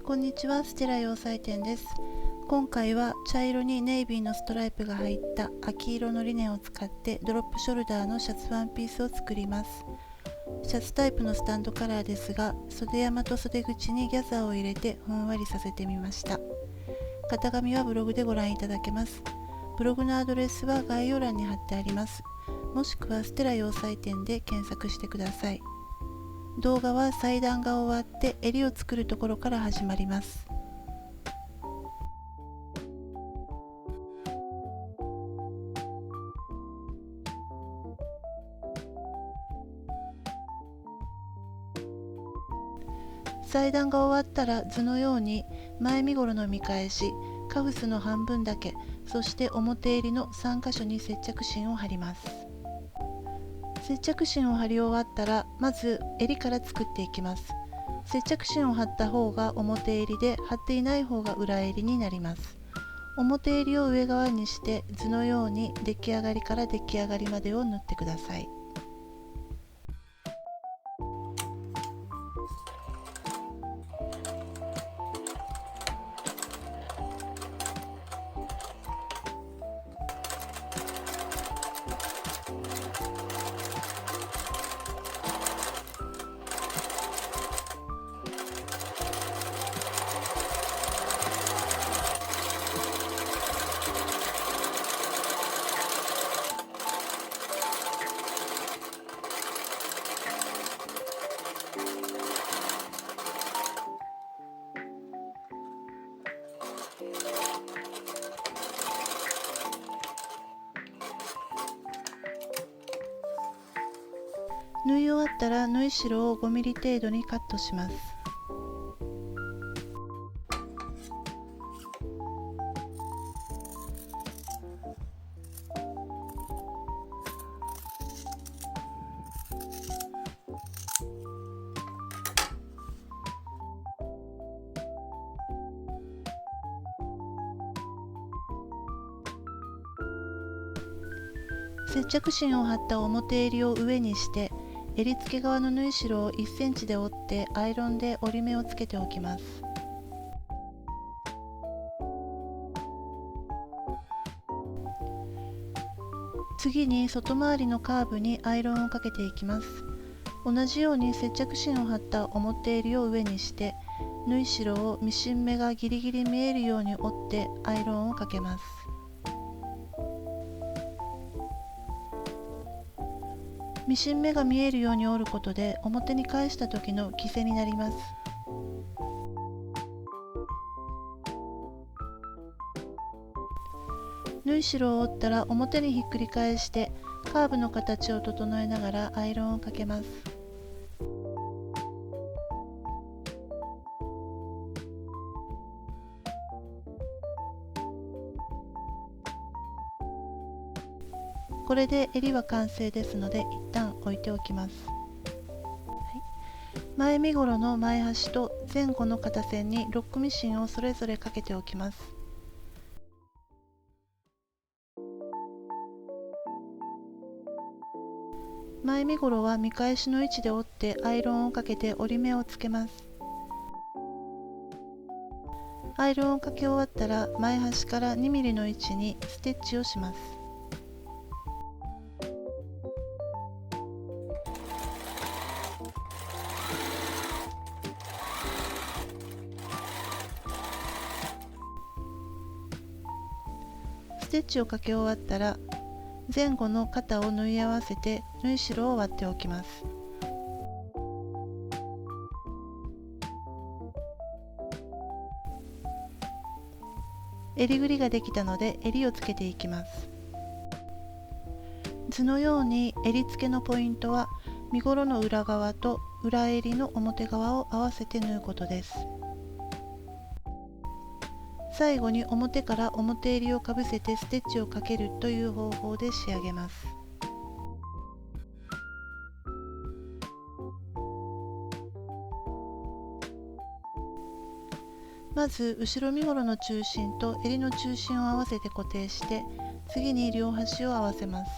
こんにちは、ステラ洋裁店です。今回は茶色にネイビーのストライプが入った秋色のリネンを使ってドロップショルダーのシャツワンピースを作ります。シャツタイプのスタンドカラーですが、袖山と袖口にギャザーを入れてふんわりさせてみました。型紙はブログでご覧いただけます。ブログのアドレスは概要欄に貼ってあります。もしくはステラ洋裁店で検索してください。動画は裁断が終わって襟を作るところから始まります。裁断が終わったら図のように前身ごろの見返し、カフスの半分だけ、そして表襟の3箇所に接着芯を貼ります。接着芯を貼り終わったらまず襟から作っていきます。接着芯を貼った方が表襟で、貼っていない方が裏襟になります。表襟を上側にして図のように出来上がりから出来上がりまでを縫ってください。縫い終わったら縫い代を5ミリ程度にカットします。接着芯を貼った表襟を上にして、襟付け側の縫い代を1センチで折ってアイロンで折り目をつけておきます。次に外回りのカーブにアイロンをかけていきます。同じように接着芯を貼った表襟を上にして、縫い代をミシン目がギリギリ見えるように折ってアイロンをかけます。ミシン目が見えるように折ることで表に返した時の着せになります。縫い代を折ったら表にひっくり返してカーブの形を整えながらアイロンをかけます。これで襟は完成ですので一旦置いておきます。前身ごろの前端と前後の肩線にロックミシンをそれぞれかけておきます。前身ごろは見返しの位置で折ってアイロンをかけて折り目をつけます。アイロンをかけ終わったら前端から2ミリの位置にステッチをします。ステッチをかけ終わったら前後の肩を縫い合わせて縫い代を割っておきます。襟ぐりができたので襟をつけていきます。図のように襟付けのポイントは身ごろの裏側と裏襟の表側を合わせて縫うことです。最後に表から表襟をかぶせてステッチをかけるという方法で仕上げます。まず後ろ身ごろの中心と襟の中心を合わせて固定して、次に両端を合わせます。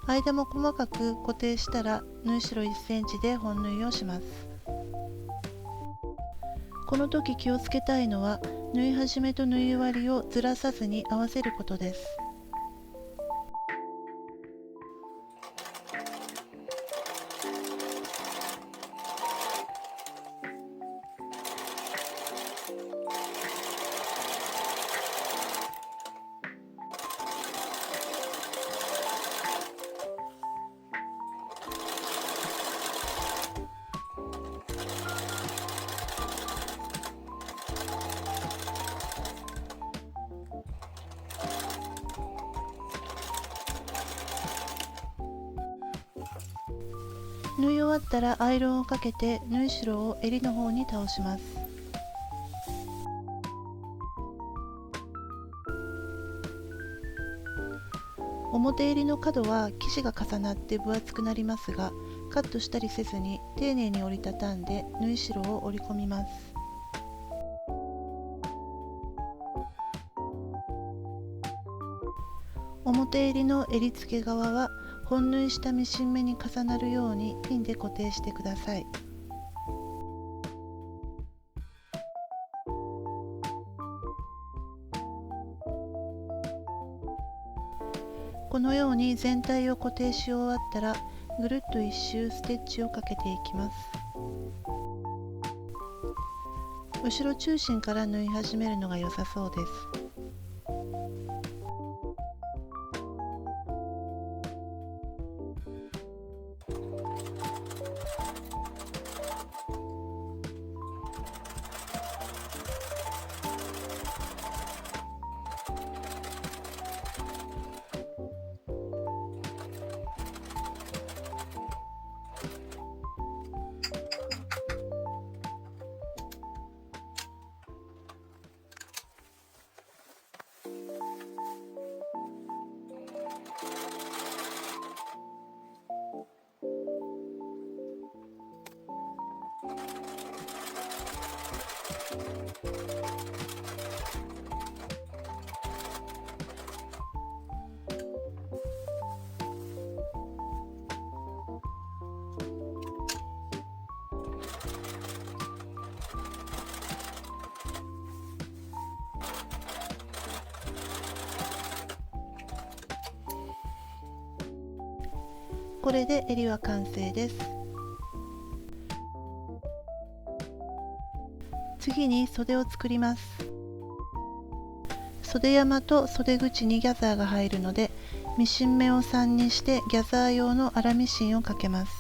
間も細かく固定したら縫い代1センチで本縫いをします。この時気をつけたいのは縫い始めと縫い終わりをずらさずに合わせることです。縫い終わったらアイロンをかけて縫い代を襟の方に倒します。表襟の角は生地が重なって分厚くなりますが、カットしたりせずに丁寧に折りたたんで縫い代を折り込みます。表襟の襟付け側は本縫いしたミシン目に重なるようにピンで固定してください。このように全体を固定し終わったらぐるっと一周ステッチをかけていきます。後ろ中心から縫い始めるのが良さそうです。これで襟は完成です。次に袖を作ります。袖山と袖口にギャザーが入るので、ミシン目を3にしてギャザー用の粗ミシンをかけます。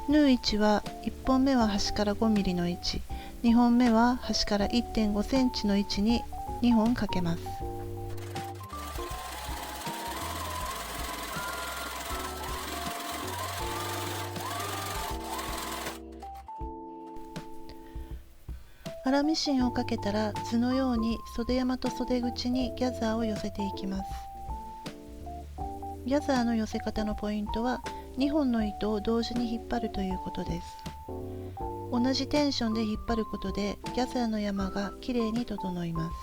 縫う位置は1本目は端から 5mm の位置、2本目は端から 1.5 センチの位置に2本かけます。粗ミシンをかけたら図のように袖山と袖口にギャザーを寄せていきます。ギャザーの寄せ方のポイントは2本の糸を同時に引っ張るということです。同じテンションで引っ張ることでギャザーの山がきれいに整います。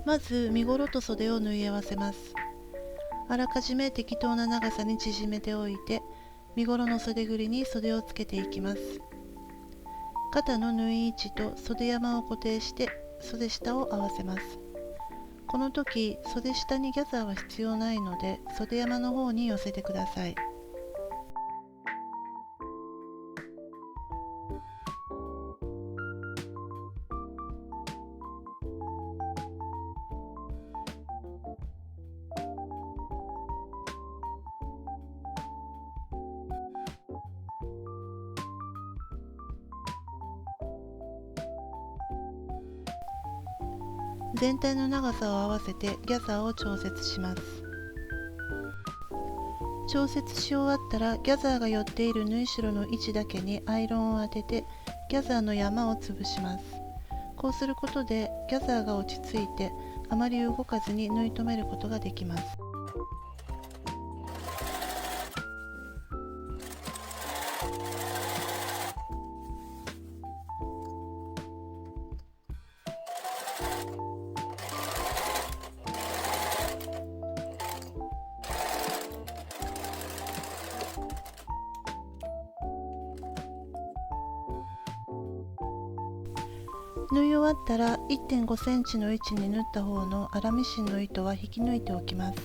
まず身ごろと袖を縫い合わせます。あらかじめ適当な長さに縮めておいて、身ごろの袖ぐりに袖をつけていきます。肩の縫い位置と袖山を固定して袖下を合わせます。この時袖下にギャザーは必要ないので袖山の方に寄せてください。全体の長さを合わせてギャザーを調節します。調節し終わったらギャザーが寄っている縫い代の位置だけにアイロンを当ててギャザーの山を潰します。こうすることでギャザーが落ち着いてあまり動かずに縫い留めることができます。縫い終わったら 1.5 センチの位置に縫った方の粗ミシンの糸は引き抜いておきます。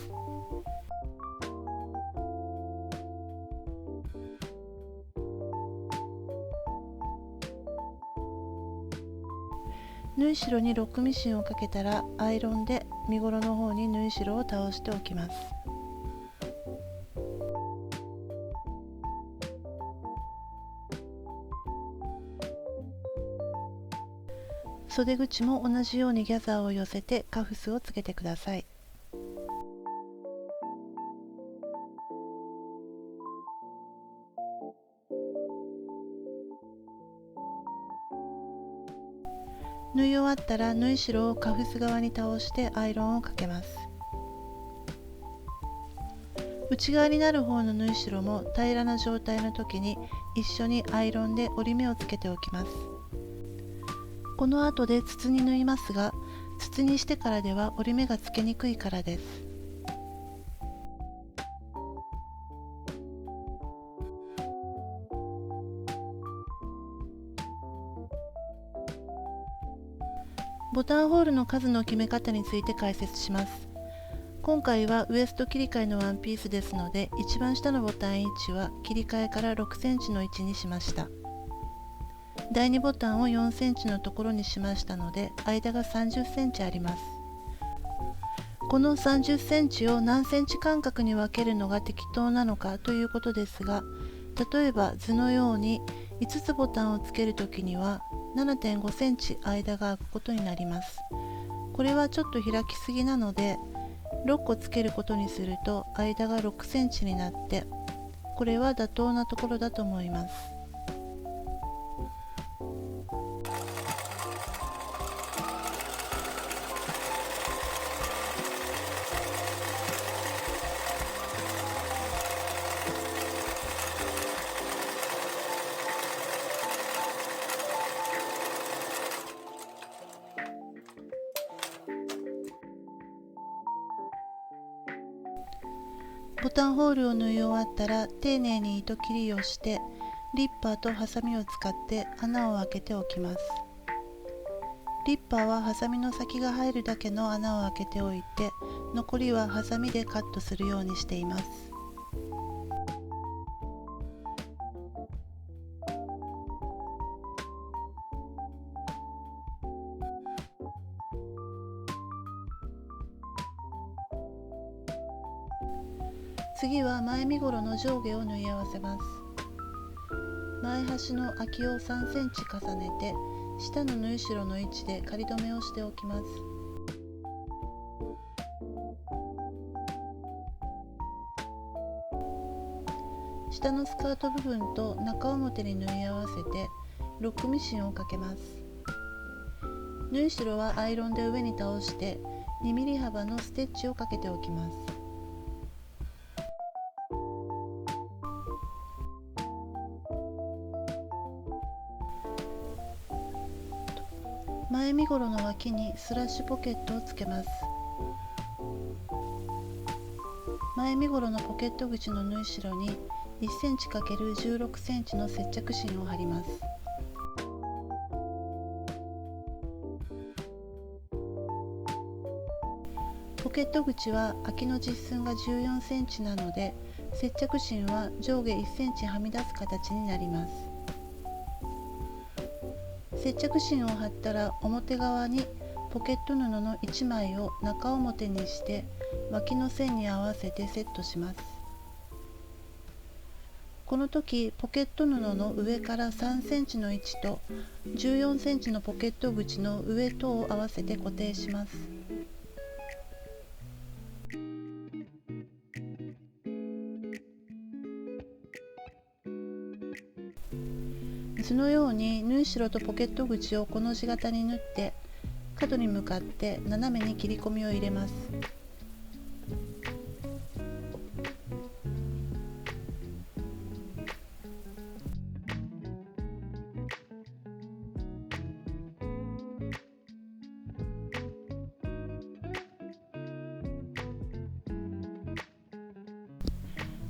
縫い代にロックミシンをかけたらアイロンで身ごろの方に縫い代を倒しておきます。袖口も同じようにギャザーを寄せてカフスをつけてください。縫い終わったら縫い代をカフス側に倒してアイロンをかけます。内側になる方の縫い代も平らな状態の時に一緒にアイロンで折り目をつけておきます。この後で筒に縫いますが、筒にしてからでは折り目がつけにくいからです。ボタンホールの数の決め方について解説します。今回はウエスト切り替えのワンピースですので、一番下のボタン位置は切り替えから6センチの位置にしました。第2ボタンを4センチのところにしましたので、間が30センチあります。この30センチを何センチ間隔に分けるのが適当なのかということですが、例えば図のように5つボタンをつけるときには 7.5 センチ間が空くことになります。これはちょっと開きすぎなので、6個つけることにすると間が6センチになって、これは妥当なところだと思います。ボタンホールを縫い終わったら丁寧に糸切りをしてリッパーとハサミを使って穴を開けておきます。リッパーはハサミの先が入るだけの穴を開けておいて、残りはハサミでカットするようにしています。次は前身ごろの上下を縫い合わせます。前端の空きを3センチ重ねて下の縫い代の位置で仮止めをしておきます。下のスカート部分と中表に縫い合わせてロックミシンをかけます。縫い代はアイロンで上に倒して2ミリ幅のステッチをかけておきます。前身ごろの脇にスラッシュポケットをつけます。前身ごろのポケット口の縫い代に1センチ ×16 センチの接着芯を貼ります。ポケット口は空きの実寸が14センチなので、接着芯は上下1センチはみ出す形になります。接着芯を貼ったら表側にポケット布の1枚を中表にして脇の線に合わせてセットします。この時ポケット布の上から3センチの位置と14センチのポケット口の上とを合わせて固定します。図のように縫い代とポケット口をこの字型に縫って角に向かって斜めに切り込みを入れます。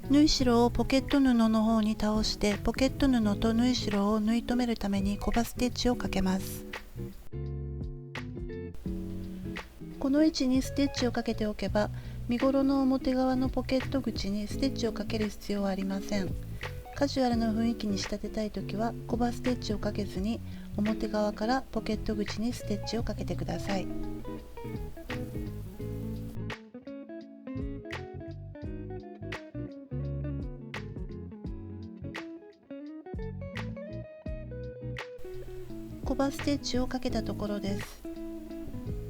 縫い代をポケット布の方に倒してポケット布と縫い代を縫い留めるためにコバステッチをかけます。この位置にステッチをかけておけば、身ごろの表側のポケット口にステッチをかける必要はありません。カジュアルな雰囲気に仕立てたいときは、コバステッチをかけずに表側からポケット口にステッチをかけてください。コバステッチをかけたところです。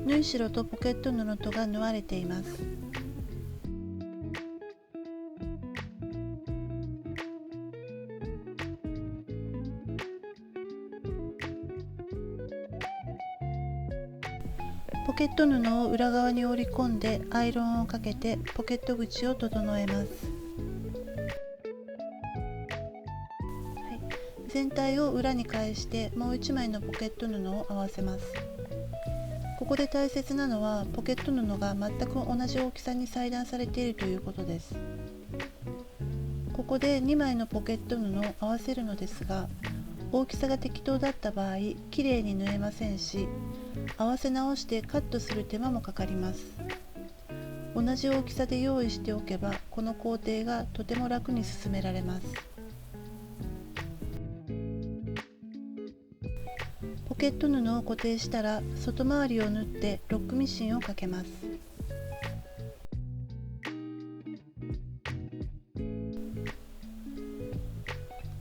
縫い代とポケット布とが縫われています。ポケット布を裏側に折り込んでアイロンをかけてポケット口を整えます。全体を裏に返してもう1枚のポケット布を合わせます。ここで大切なのはポケット布が全く同じ大きさに裁断されているということです。ここで2枚のポケット布を合わせるのですが、大きさが適当だった場合きれいに縫えませんし、合わせ直してカットする手間もかかります。同じ大きさで用意しておけばこの工程がとても楽に進められます。ポケット布を固定したら外回りを縫ってロックミシンをかけます。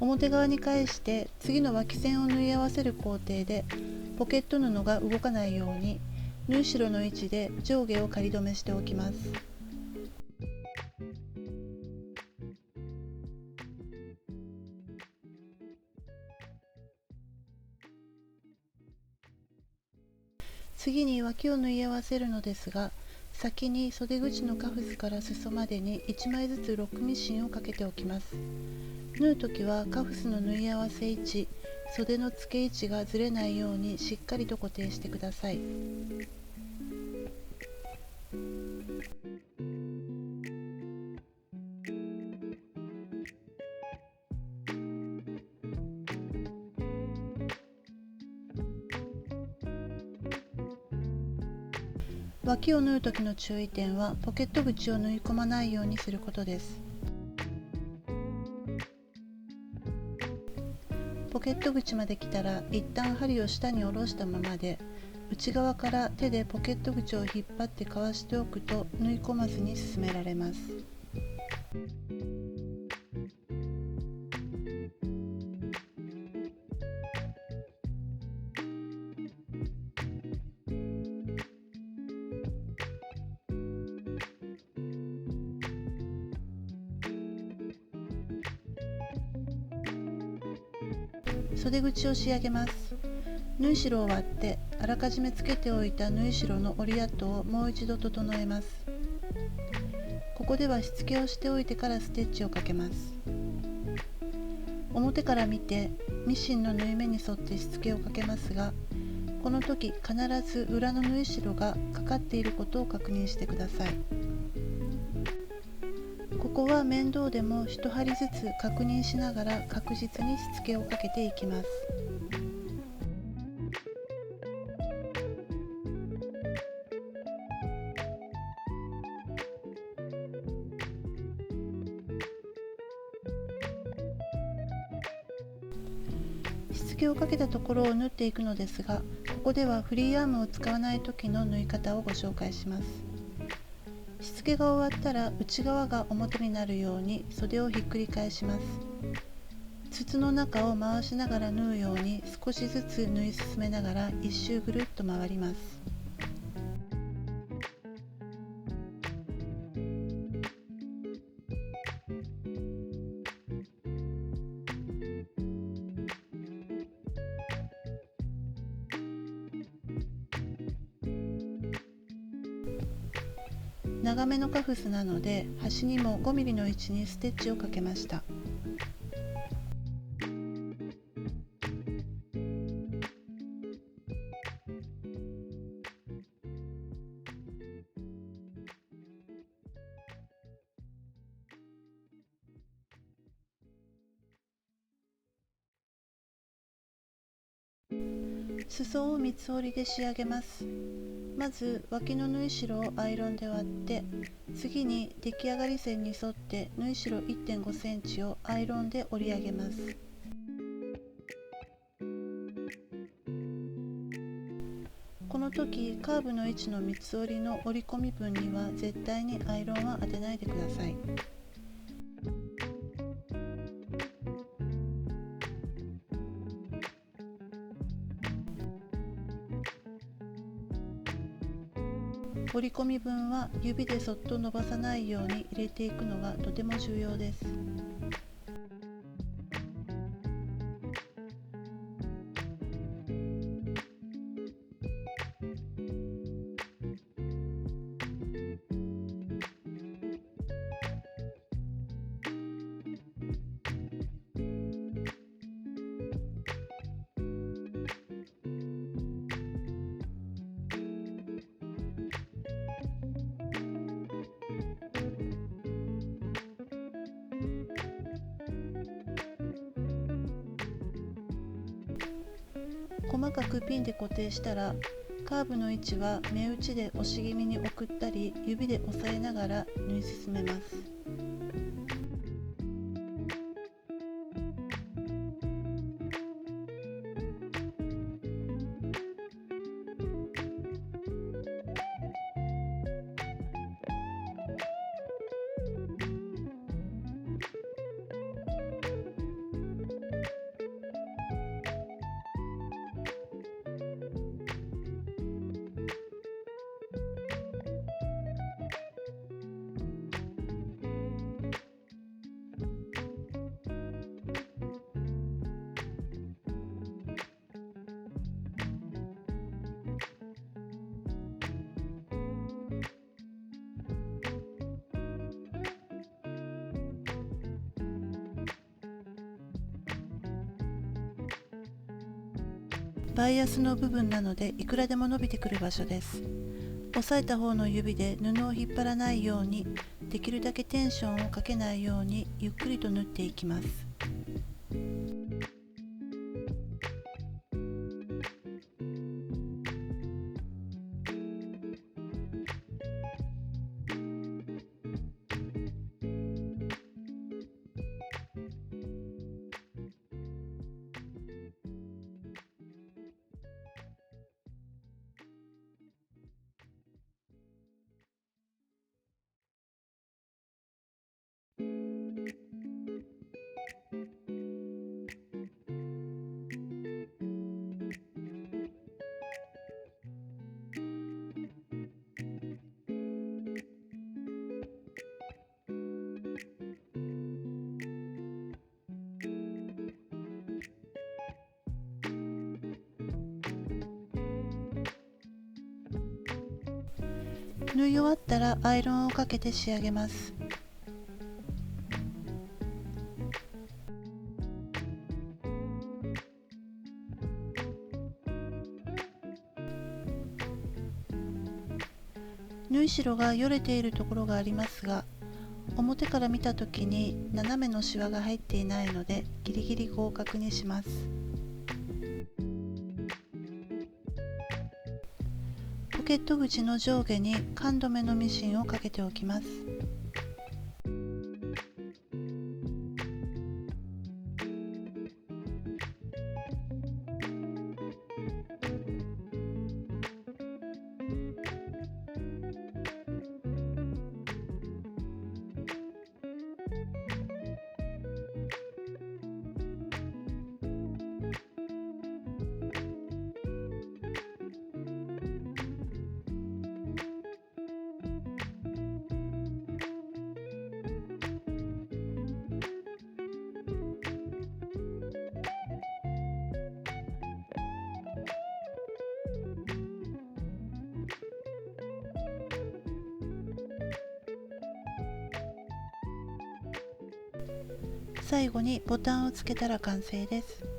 表側に返して次の脇線を縫い合わせる工程でポケット布が動かないように縫い代の位置で上下を仮止めしておきます。次に脇を縫い合わせるのですが、先に袖口のカフスから裾までに1枚ずつロックミシンをかけておきます。縫うときはカフスの縫い合わせ位置、袖の付け位置がずれないようにしっかりと固定してください。脇を縫う時の注意点はポケット口を縫い込まないようにすることです。ポケット口まで来たら一旦針を下に下ろしたままで、内側から手でポケット口を引っ張ってかわしておくと縫い込まずに進められます。袖口を仕上げます。縫い代を割ってあらかじめつけておいた縫い代の折り跡をもう一度整えます。ここではしつけをしておいてからステッチをかけます。表から見てミシンの縫い目に沿ってしつけをかけますが、この時必ず裏の縫い代がかかっていることを確認してください。ここは面倒でも一針ずつ確認しながら確実にしつけをかけていきます。しつけをかけたところを縫っていくのですが、ここではフリーアームを使わない時の縫い方をご紹介します。しつけが終わったら内側が表になるように袖をひっくり返します。筒の中を回しながら縫うように少しずつ縫い進めながら一周ぐるっと回ります。長めのカフスなので端にも5ミリの位置にステッチをかけました。裾を三つ折りで仕上げます。まず脇の縫い代をアイロンで割って、次に出来上がり線に沿って縫い代 1.5 センチをアイロンで折り上げます。この時カーブの位置の三つ折りの折り込み分には絶対にアイロンは当てないでください。折り込み分は指でそっと伸ばさないように入れていくのがとても重要です。細かくピンで固定したら、カーブの位置は目打ちで押し気味に送ったり指で押さえながら縫い進めます。バイアスの部分なのでいくらでも伸びてくる場所です。押さえた方の指で布を引っ張らないように、できるだけテンションをかけないようにゆっくりと縫っていきます。縫い終わったらアイロンをかけて仕上げます。縫い代がよれているところがありますが、表から見た時に斜めのシワが入っていないのでギリギリ合格にします。ポケット口の上下に缶止めのミシンをかけておきます。最後にボタンをつけたら完成です。